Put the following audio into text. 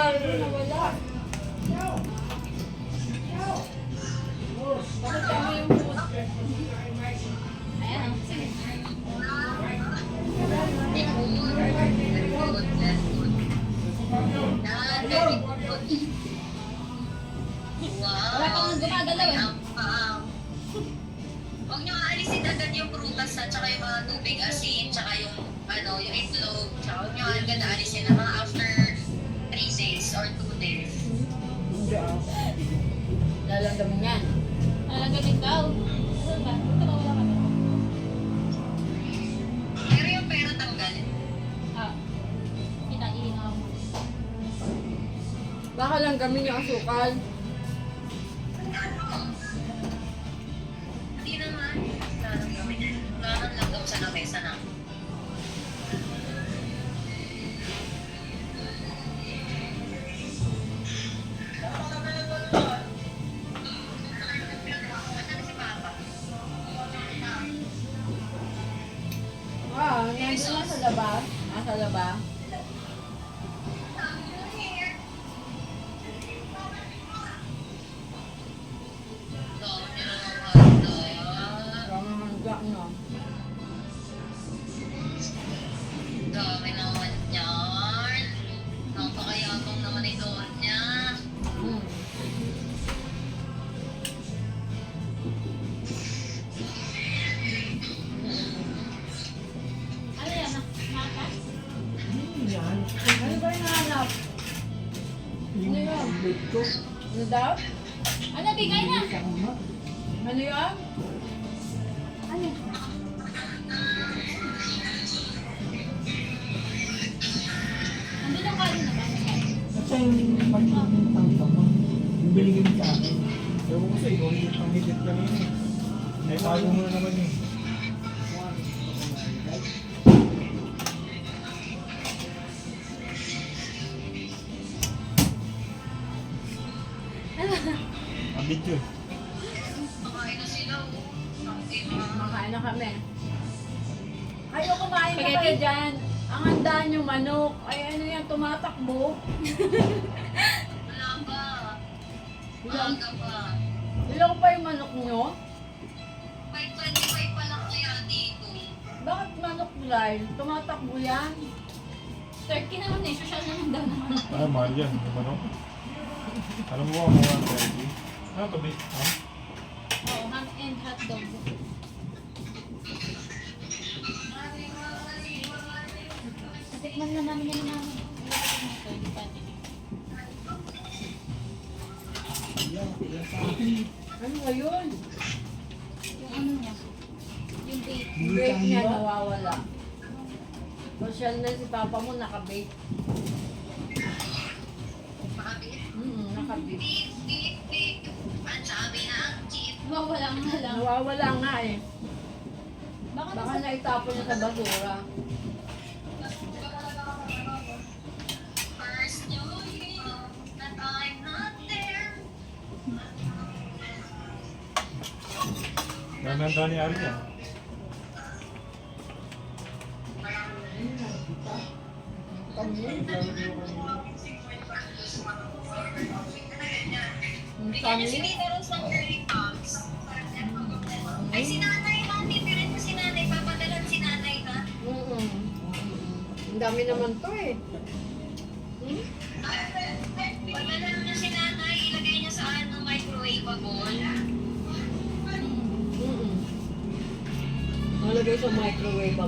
Nawala. Bakit kami yung food? Ayan, sige. Wala pang gumagalaw eh. Huwag nyo aalisin agad yung prutas at saka yung mga tubig, asin, tsaka yung yung itlog. Tsaka huwag nyo agad aalisin na mga after 3 days or 2 days. Lalandamin yan. Lalandamin daw. Ano ba? Ito ba wala kami? Pero yung pera tanggalin. Iinaw mo. Baka lang gamin yung asukal. Hindi naman. Wala nang langgam sa lamesa na. Nasaan si Papa? Nandun sa labas. Nasa labas. Dami naman yan. Napakayabang naman ito niya. Ano yan? Makas? Yan. Ano ba yung hanap? Ano yun? Ano daw? Ano? Bigay na! Ano yun? Ano? Ano yung kain naman? At siya yung pagkakita mo, yung binigay mo sa akin. Ewan ko sa iyo, yung panghilit kanina eh. Ay, bago mo na naman yun. Ang video. Makain na sila. Makain na kami. Ayaw kumain na kayo dyan. Ang handaan yung manok. Ay ano yan, tumatakbo. Wala pa. Maaga pa. Ilang pa yung manok nyo? 5:25 pa lang kaya dito. Bakit manok live? Tumatakbo yan. Turkey naman eh, social naman daw naman. Ah, mahal yan. Ano? Alam mo ang mga 30? Ano to, babe? Ha? Oo, ham and hot dog. Natikman na namin yan namin. Ano ngayon? Yung ano niya? Yung bake. Yung bake niya nawawala. Social na si papa mo nakabake. Makabit. Nakabake. Beep, beep, beep. Ang sabi na ang jeep. Nawawala nga lang. Nawawala nga eh. Baka naitapon niya sa basura. First knew you that I'm not there. Nananda ni Ari yan. Bigyan niyo si Tita Rose ng curly pops. Ay, si nanay, honey. Pirin mo si nanay. Papadalan si nanay, ha? Ang dami naman to eh. Pagdala niyo si nanay, ilagay niyo sa microwaveable. Nalagay sa microwave